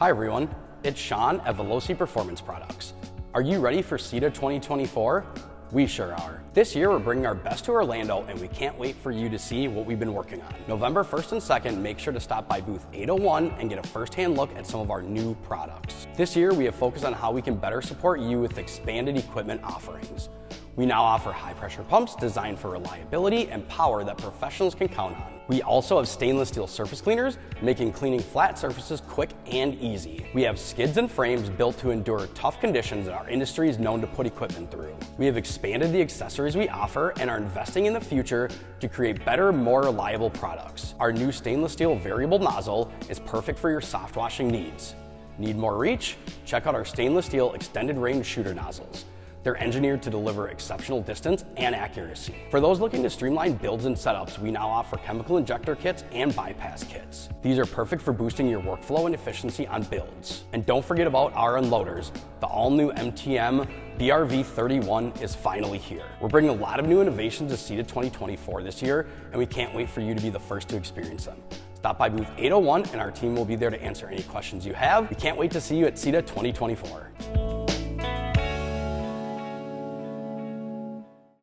Hi everyone, it's Sean at Veloci Performance Products. Are you ready for CETA 2024? We sure are. This year we're bringing our best to Orlando and we can't wait for you to see what we've been working on. November 1st and 2nd, make sure to stop by booth 801 and get a first-hand look at some of our new products. This year we have focused on how we can better support you with expanded equipment offerings. We now offer high-pressure pumps designed for reliability and power that professionals can count on. We also have stainless steel surface cleaners, making cleaning flat surfaces quick and easy. We have skids and frames built to endure tough conditions that our industry is known to put equipment through. We have expanded the accessories we offer and are investing in the future to create better, more reliable products. Our new stainless steel variable nozzle is perfect for your soft washing needs. Need more reach? Check out our stainless steel extended range shooter nozzles. They're engineered to deliver exceptional distance and accuracy. For those looking to streamline builds and setups, we now offer chemical injector kits and bypass kits. These are perfect for boosting your workflow and efficiency on builds. And don't forget about our unloaders. The all-new MTM BRV31 is finally here. We're bringing a lot of new innovations to CETA 2024 this year, and we can't wait for you to be the first to experience them. Stop by booth 801 and our team will be there to answer any questions you have. We can't wait to see you at CETA 2024.